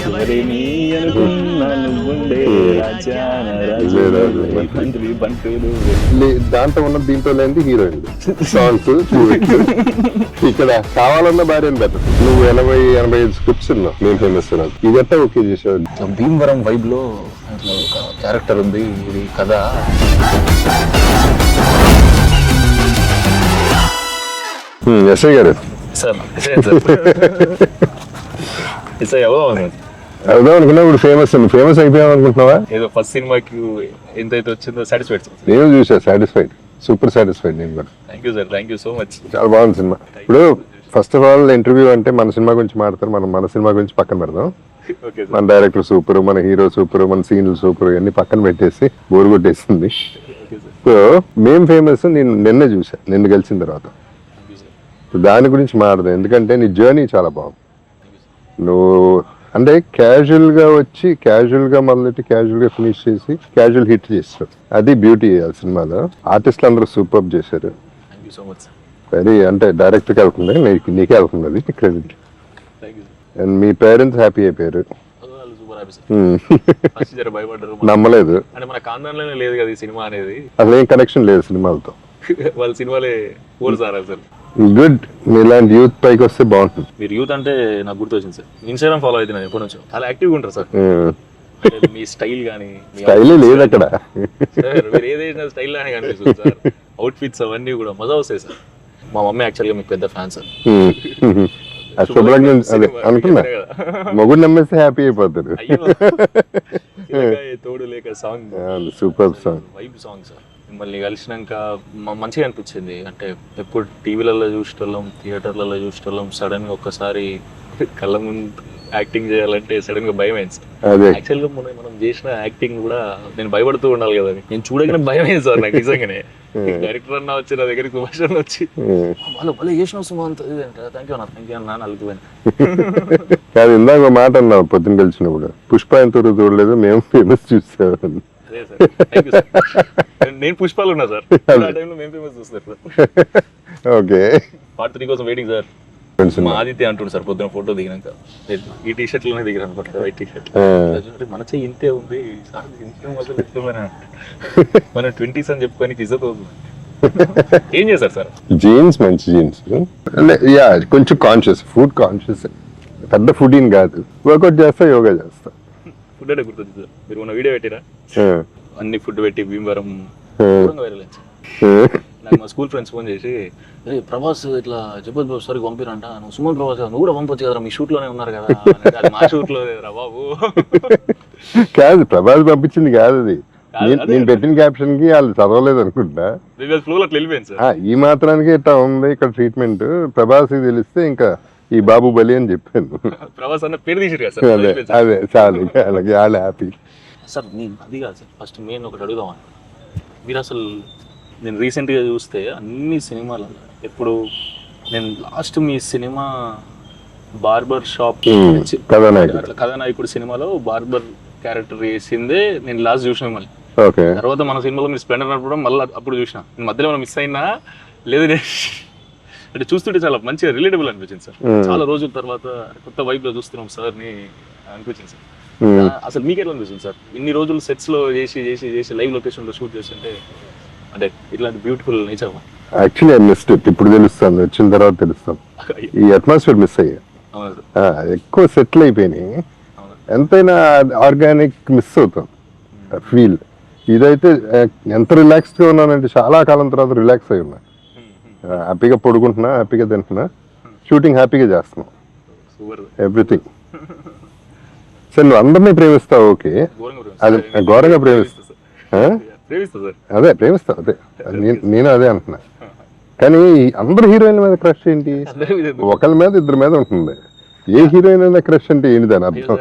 ఎవరేమి అనుకున్నా నువ్వుండే రాజాన రాజు మంత్రి బంటులు. దాంట్లో ఉన్న దీంట్లో లేని హీరోయిన్ సాంగ్స్ ఇక్కడ కావాలన్న భార్యను బెటర్. నువ్వు 80-85 స్క్రిప్ట్స్ ఉన్నావు నేను ఫేమస్ ఇదంతా ఓకే చేసావు. భీమవరం వైబ్ లో ఒక క్యారెక్టర్ ఉంది, ఇది కథ. ఎస్ఐ గారు సార్ అవుదాం అనుకున్నా ఇప్పుడు ఫేమస్ అయిపోయాం అనుకుంటున్నావా? ఏదో ఫస్ట్ సినిమాకి ఎంతైతే వచ్చిందో సాటిస్ఫైడ్ సార్. నేను చూసా సాటిస్ఫైడ్, సూపర్ సాటిస్ఫైడ్. నేను కూడా thank you sir, thank you so much. చాలా బాగుంది సినిమా. ఇప్పుడు ఫస్ట్ ఆఫ్ ఆల్ ఇంటర్వ్యూ అంటే మన సినిమా గురించి మాట్లాడతారు, మనం మన సినిమా గురించి పక్కన పెడదాం. మన డైరెక్టర్ సూపర్, మన హీరో సూపర్, మన సీన్లు సూపర్, ఇవన్నీ పక్కన పెట్టేసి బోర్ కొట్టేసింది. సో మేం ఫేమస్ నేను నిన్నే చూసా, నిన్ను కలిసిన తర్వాత. దాని గురించి మాట్లాడదాం, ఎందుకంటే నీ జర్నీ చాలా బాగుంది. నువ్వు అంటే క్యాజువల్ గా వచ్చి క్యాజువల్ గా మొదలెట్టి క్యాజువల్ గా ఫినిష్ చేసి క్యాజువల్ హిట్ చేస్తారు. అది బ్యూటీ ఆ సినిమాలో. ఆర్టిస్టులు అందరూ సూపర్ చేశారు. వెరీ అంటే డైరెక్టర్ కి వెళ్తుంది, నీకే వెళ్తుంది అది credit. And me parents happy అయిపోయారు. నమ్మలేదు, అసలు ఏం కనెక్షన్ లేదు సినిమాలతో. వాళ్ళ సినిమాలే సార్. గుడ్, మీలాంటి యూత్ పైకి వస్తే బాగుంటుంది. మీరు యూత్ అంటే నాకు గుర్తొచ్చింది సార్, ఇన్స్టాగ్రామ్ ఫాలో అవుతున్నాను ఎప్పటి నుంచో. చాలా యాక్టివ్గా ఉంటారు సార్. మీ స్టైల్ కానీ స్టైల్ లేదు అక్కడ, మీరు ఏదైనా స్టైల్ లానే కనిపిస్తుంది సార్. అవుట్ ఫిట్స్ అవన్నీ కూడా మజా వస్తాయి సార్. మా మమ్మీ యాక్చువల్గా మీకు పెద్ద ఫ్యాన్ సార్. అదే అనుకున్నా, మొగుడు నమ్మేస్తే హ్యాపీ అయిపోతారు. తోడు లేక song super song, vibe song sir. మిమ్మల్ని కలిసినాక మంచిగా అనిపించింది. అంటే ఎప్పుడు టీవీలలో చూసేటోళ్ళం, థియేటర్లలో చూసేటోళ్ళం, సడన్ గా ఒక్కసారి కళ్ళ ముందు యాక్టింగ్ చేయాలంటే సడన్ గా భయం అయింది సార్. యాక్చువల్ గా మనం చేసిన యాక్టింగ్ కూడా నేను భయపడుతూ ఉండాలి కదా, నేను చూడగానే భయం అయింది సార్ నాకు నిజంగానే. డైరెక్టర్ అన్న వచ్చి నా దగ్గరికి సుభాష్ అన్న వచ్చి వాళ్ళు చేసిన సుమంత్ థ్యాంక్ యూ అన్న అలిగిపోయాను. కాదు ఇందాక మాట అన్నావు పొద్దున్న కలిసినప్పుడు, పుష్ప ఎంత చూడలేదు మేము ఫేమస్ చూసాం. నేను పుష్పాలు ఉన్నా సార్, మేము ఫేమస్ చూస్తారు సార్. ఓకే, పార్ట్ 3 కోసం వెయిటింగ్ సార్. మా ఆదిత్య అంటుండు సార్ పొద్దున ఫోటో దిగినాక, ఈ టీ షర్ట్ లోనే దిగారు అనుకుంటా, వైట్ టీ షర్ట్. మన చెయ్యి ఇంతే ఉంది, మన 20s అని చెప్పుకొని ఇజ్జత్ అవుతుంది. ఏం చేశారు సార్? జీన్స్, మంచి జీన్స్. యా కొంచెం కాన్షియస్, ఫుడ్ కాన్షియస్. పెద్ద ఫుడ్ ఏం కాదు, వర్కౌట్ చేస్తా, యోగా చేస్తా. ఫుడ్ అంటే గుర్తుంది సార్, మీరు ఉన్న వీడియో పెట్టిరా అన్ని ఫుడ్ పెట్టి భీమవరం వైరల్ నాకు మా స్కూల్ ఫ్రెండ్స్ ఫోన్ చేసి, ప్రభాస్ ఇట్లా జబర్దస్త్ బాబు సార్కి పంపిరంట, నువ్వు సుమన్ ప్రభాస్ నువ్వు కూడా పంపొచ్చు కదా, మీ షూట్ లోనే ఉన్నారు కదా. మా షూట్ లో రా బాబు. కాదు ప్రభాస్ పంపించింది కాదు అది, నేను పెట్టిన క్యాప్షన్ కి వాళ్ళు చదవలేదు అనుకుంటా, ఈ మాత్రానికి ఇట్లా ఉంది ఇక్కడ ట్రీట్మెంట్. ప్రభాస్ కి తెలిస్తే ఇంకా ఈ బాబు బలి అని చెప్పాను. ప్రభాస్ అన్న పేరు తీసారు కదా సార్. అదే చాలు, అలాగే వాళ్ళు హ్యాపీ సార్. నేను అది కాదు సార్, ఫస్ట్ మెయిన్ ఒకటి అడుగుదామని. మీరు అసలు నేను రీసెంట్గా చూస్తే అన్ని సినిమాలలో ఎప్పుడు నేను లాస్ట్ మీ సినిమా బార్బర్ షాప్ కథానాయకుడు సినిమాలో బార్బర్ క్యారెక్టర్ వేసిందే నేను లాస్ట్ చూసిన. మళ్ళీ తర్వాత మన సినిమాలో మీరు స్ప్లెండర్ నడపడం మళ్ళీ అప్పుడు చూసిన. నేను మధ్యలో ఏమైనా మిస్ అయినా లేదు, అంటే చూస్తుంటే చాలా మంచిగా రిలేటబుల్ అనిపించింది సార్. చాలా రోజుల తర్వాత కొత్త వైబ్ లో చూస్తున్నాం సార్ ని అనిపించింది సార్. అసలు మీకు ఎట్లా అనిపిస్తుంది సార్, ఇన్ని రోజులు సెట్స్ లో చేసి చేసి చేసి లైవ్ లొకేషన్ లో షూట్ చేస్తుంటే, అంటే ఇట్లాంటి beautiful nature? Actually I missed it. ఇప్పుడు తెలుస్తాను, వచ్చిన తర్వాత తెలుస్తాను. ఈ అట్మాస్ఫియర్ మిస్ అయ్యా, ఎక్కువ సెటిల్ అయిపోయినాయి. ఎంతైనా ఆర్గానిక్ మిస్ అవుతాం ఫీల్. ఇదైతే ఎంత రిలాక్స్డ్ గా ఉన్నానంటే చాలా కాలం తర్వాత రిలాక్స్ అయి ఉన్నా. హ్యాపీగా పడుకుంటున్నా, హ్యాపీగా తింటున్నా, షూటింగ్ హ్యాపీగా చేస్తున్నాం, ఎవ్రీథింగ్. సరే నువ్వు అందరినీ ప్రేమిస్తావు, ఓకే, అది ఘోరంగా ప్రేమిస్తా. అదే ప్రేమిస్తావు, అదే నేను అదే అంటున్నా. కానీ అందరు హీరోయిన్ల మీద క్రష్ ఏంటి? ఒకళ్ళ మీద ఇద్దరి మీద ఉంటుంది. ఏ హీరోయిన్ అయినా క్రష్ అంటే ఏంటి దాని అర్థం?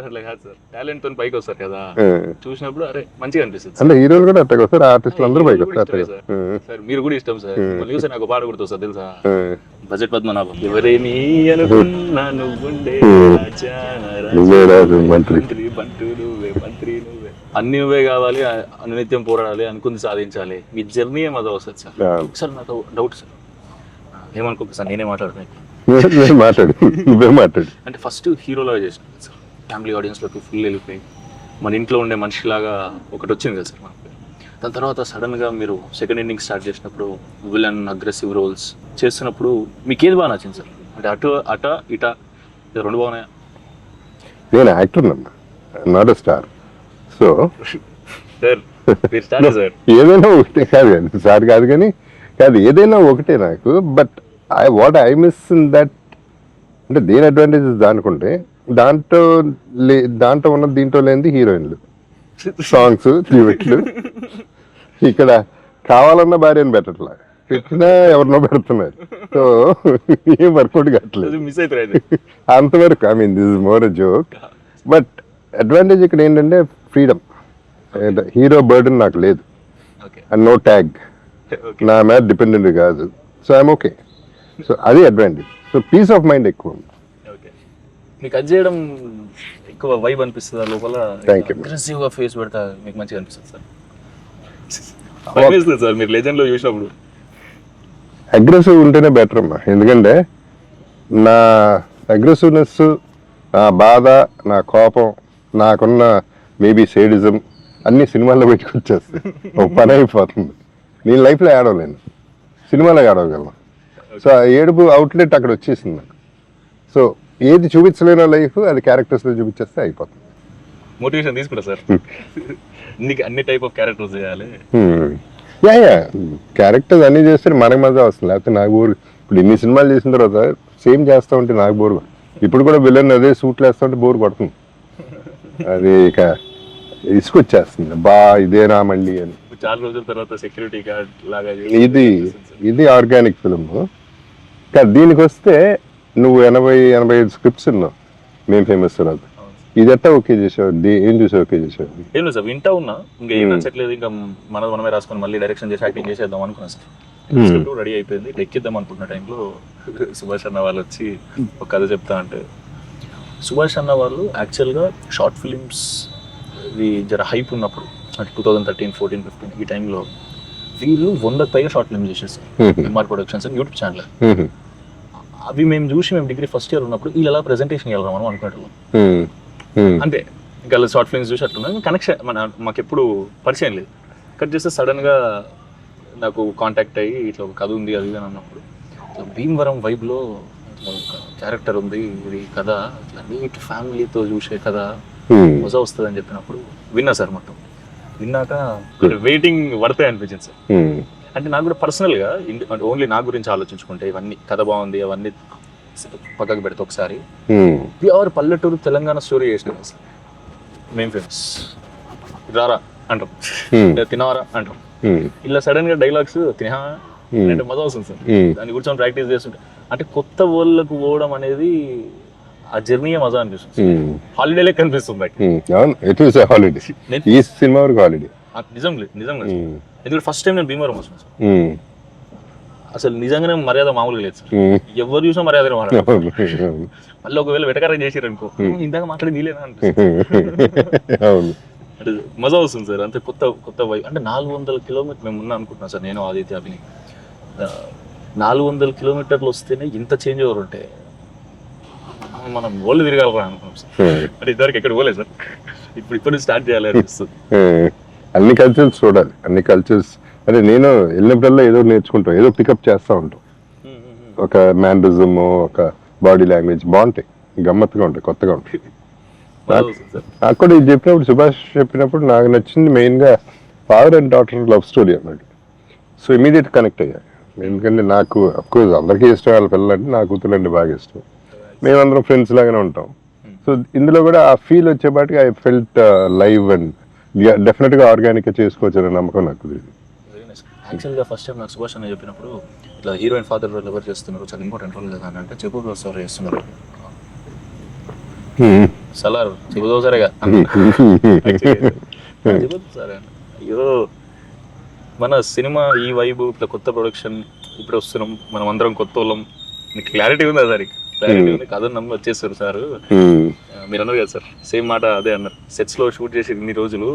చూసినప్పుడు అరే మంచిగా అనిపిస్తుంది. అంటే హీరోలు కూడా అట్టగా వస్తారు, ఆర్టిస్టులు అందరూ పైకి వస్తారు. మీరు కూడా ఇష్టం సార్. చూస్తే నాకు పాట గుర్తు సార్, తెలుసా? బడ్జెట్ పద్మనాభం. ఎవరేమి అనుకున్నా నువ్వుండే మంత్రి అన్ని నువ్వే కావాలి, అనునిత్యం పోరాడాలి, అనుకుంది సాధించాలి, మీ జర్నీ ఏమదో వస్తుంది సార్. సార్ నాకు డౌట్ సార్, ఏమనుకోక సార్ నేనే మాట్లాడుతున్నాను. మాట్లాడు, నువ్వే మాట్లాడు. అంటే ఫస్ట్ హీరోలో చేసిన సార్, ఫ్యామిలీ ఆడియన్స్లోకి ఫుల్ వెళ్ళిపోయి మన ఇంట్లో ఉండే మనిషిలాగా ఒకటి వచ్చింది కదా సార్ మనకి. దాని తర్వాత సడన్గా మీరు సెకండ్ ఇన్నింగ్ స్టార్ట్ చేసినప్పుడు విలన్ అగ్రెసివ్ రోల్స్ చేస్తున్నప్పుడు మీకు ఏది బాగా నచ్చింది సార్? అంటే అట ఇట ఇది రెండు బాగున్నాయా? నేను యాక్టర్ అన్నా, not a star. So sir మీరు స్టార్ సార్. ఏదైనా ఒకటే కాదు కానీ సార్ కాదు కానీ కాదు, ఏదైనా ఒకటే నాకు. But what I miss in that అంటే దేని అడ్వాంటేజెస్ దానికుంటే దాంట్లో ఉన్న దీంట్లో లేనిది హీరోయిన్లు, సాంగ్స్, డ్యూయెట్లు. ఇక్కడ కావాలన్న భార్యను పెట్టట్లా, పెట్టినా ఎవరినో పెడుతున్నారు. సో ఏం వర్కౌట్ కావట్లేదు మిస్ అవుతారు అంతవరకు. I mean this is more a joke. But advantage ఇక్కడ ఏంటంటే ఫ్రీడమ్. హీరో బర్డన్ నాకు లేదు, అండ్ నో ట్యాగ్, నా మీద డిపెండెంట్ కాదు. So I'm okay. సో అది advantage. So peace of mind ఎక్కువ ఉంది. మీకు అది చేయడం ఎక్కువ వైబ్ అనిపిస్తుందా లోపల? Thank you. అగ్రెసివ్గా ఫేస్ పెడతా మీకు మంచిగా అనిపిస్తుంది సార్? సార్ మీరు లెజెండ్లో చూసినప్పుడు అగ్రెసివ్ ఉంటేనే బెటర్ అమ్మా. ఎందుకంటే నా అగ్రెసివ్నెస్, నా బాధ, నా కోపం, నాకున్న మేబీ సేడిజం అన్ని సినిమాల్లో పెట్టుకొచ్చేస్తాయి. ఒక పని అయిపోతుంది. నేను లైఫ్లో ఏడవలేను, సినిమాలో ఏడవగలను. సో ఆ ఏడుపు అవుట్లెట్ అక్కడ వచ్చేసింది నాకు. సో ఏది చూపించలేనో లైఫ్ అది క్యారెక్టర్స్లో చూపించేస్తే అయిపోతుంది. మోటివేషన్ తీసుకుంటా సార్. నీకు అన్ని టైప్ ఆఫ్ క్యారెక్టర్స్ చేయాలి. యా క్యారెక్టర్స్ అన్ని చేస్తే మనకు మజా వస్తుంది. లేకపోతే నాకు బోర్. ఇప్పుడు ఇన్ని సినిమాలు చేసిన తర్వాత సేమ్ చేస్తూ ఉంటే నాకు బోర్. ఇప్పుడు కూడా విలన్ అదే సూట్లు వేస్తూ ఉంటే బోర్ పడుతుంది. అది ఇక ఇసుకొచ్చేస్తుంది, ఇదేనా మళ్ళీ అని. చాలా రోజుల తర్వాత సెక్యూరిటీ గార్డ్ లాగా ఇది ఆర్గానిక్ ఫిల్మ్. కానీ దీనికి వస్తే నువ్వు 80-85 స్క్రిప్ట్స్ ఉన్నావు మేము ఫేమస్ తర్వాత. ఇది ఎట్టా ఓకే చేసావు? ఏం చూసి ఓకే చేసావు? ఏం లేదు సార్, వింటా ఉన్నా. ఇంకా ఏం నచ్చట్లేదు, ఇంకా మనమే రాసుకొని మళ్ళీ డైరెక్షన్ చేసి యాక్టింగ్ చేసేద్దాం అనుకున్నా సార్. స్క్రిప్ట్ రెడీ అయిపోయింది, ఎక్కిద్దాం అనుకుంటున్న టైంలో సుభాష్ అన్న వాళ్ళు వచ్చి ఒక కథ చెప్తా అంటే. సుభాష్ అన్న వాళ్ళు యాక్చువల్గా షార్ట్ ఫిలిమ్స్ ఇది జర హైప్ ఉన్నప్పుడు అంటే 2013, 14, 15 ఈ టైంలో వీళ్ళు 100కి పైగా షార్ట్ ఫిల్మ్స్ చేసేస్తారు. ఎంఆర్ ప్రొడక్షన్స్ అని యూట్యూబ్ ఛానల్. అవి మేము చూసి మేము డిగ్రీ ఫస్ట్ ఇయర్ ఉన్నప్పుడు వీళ్ళు ఎలా ప్రెజెంటేషన్ వెళ్ళాం మనం అనుకునేటోళ్ళం. అంతే, ఇంకా షార్ట్ ఫిల్మ్స్ చూసి అట్లున్నాం. కనెక్షన్ మాకు ఎప్పుడు పరిచయం లేదు. కట్ చేస్తే సడన్గా నాకు కాంటాక్ట్ అయ్యి ఇట్లా ఒక కథ ఉంది అది అని అన్నప్పుడు, భీమవరం వైబ్లో ఒక క్యారెక్టర్ ఉంది, ఇది కథ ఇట్లా నీట్ ఫ్యామిలీతో చూసే కథ మజా వస్తుంది అని చెప్పినప్పుడు విన్నా సార్. మొత్తం విన్నాక వెయిటింగ్ పడితే అనిపించింది సార్. అంటే నాకు కూడా పర్సనల్గా ఓన్లీ నా గురించి ఆలోచించుకుంటే ఇవన్నీ కథ బాగుంది అవన్నీ పక్కకు పెడితే ఒకసారి ప్యూర్ పల్లెటూరు తెలంగాణ స్టోరీ చేసినాం సార్. మేము ఫేమస్ రారా అంటాం, తినవరా అంటాం. ఇలా సడన్ గా డైలాగ్స్ తినా అంటే మజా వస్తుంది సార్. దాన్ని కూర్చొని ప్రాక్టీస్ చేస్తుంటే అంటే కొత్త వరల్డ్కు పోవడం అనేది ఆ జర్నీ మజా అనిపిస్తుంది. హాలిడే లెక్క అనిపిస్తుంది. నిజంగా ఎందుకంటే ఫస్ట్ టైం నేను భీమవరం వస్తున్నాను సార్. అసలు నిజంగానే మర్యాద మామూలుగా లేదు సార్. ఎవరు చూసినా మర్యాద మళ్ళీ ఒకవేళ వెటకారం చేసారు అనుకో, ఇందాక మాట్లాడి నీలేనా అనిపిస్తుంది. అంటే మజా వస్తుంది సార్. అంతే కొత్త వైపు. అంటే 400 కిలోమీటర్ మేము ఉన్నా అనుకుంటున్నాం సార్, నేను ఆదిత్య అభిని. 400 కిలోమీటర్లు వస్తేనే ఇంత చేంజ్ ఓవర్ ఉంటే మనం ఓళ్ళు తిరగాలరా అనుకున్నాం సార్. అంటే ఇద్దరికి ఎక్కడ పోలేదు సార్. ఇప్పుడు స్టార్ట్ చేయాలి అనిపిస్తుంది. అన్ని కల్చర్స్ చూడాలి, అన్ని కల్చర్స్. అంటే నేను వెళ్ళినప్పుడల్లా ఏదో నేర్చుకుంటాం, ఏదో పికప్ చేస్తూ ఉంటాం. ఒక మ్యానరిజం, ఒక బాడీ లాంగ్వేజ్ బాగుంటాయి, గమ్మత్తుగా ఉంటాయి, కొత్తగా ఉంటాయి. అక్కడ ఇది చెప్పినప్పుడు, సుభాష్ చెప్పినప్పుడు నాకు నచ్చింది మెయిన్గా father and daughter love story అన్నాడు. సో ఇమీడియట్ కనెక్ట్ అయ్యా. ఎందుకంటే నాకు అఫ్కోర్స్ అందరికీ ఇష్టం వాళ్ళ పిల్లలంటే, నా కూతురు అంటే బాగా ఇష్టం. మేమందరం ఫ్రెండ్స్ లాగానే ఉంటాం. సో ఇందులో కూడా ఆ ఫీల్ వచ్చేపాటికి ఐ ఫెల్ట్ లైవ్ అండ్ డెఫినెట్గా ఆర్గానిక్గా చేసుకోవచ్చు అనే నమ్మకం నాకు కుదిరింది. యాక్చువల్గా ఫస్ట్ టైం నాకు సుభాష్ అన్న చెప్పినప్పుడు ఇట్లా హీరోయిన్ ఫాదర్ రోల్ ఎవరు చేస్తున్నారు, చాలా ఇంపార్టెంట్ రోల్ కదా అని అంటే చెప్పుకో సార్ చేస్తున్నారు. సలార్ చెబుదో సరేగా సరే. అయ్యో మన సినిమా ఈ వైబు ఇట్లా కొత్త ప్రొడక్షన్ ఇప్పుడు వస్తున్నాం, మనం అందరం కొత్త వాళ్ళం. నీకు క్లారిటీ ఉందా సార్? క్లారిటీ ఉంది. కథ నమ్మి వచ్చేస్తారు సార్. మీరు అన్నారు కదా సార్, సేమ్ మాట అదే అన్నారు. సెట్స్ లో షూట్ చేసి ఇన్ని రోజులు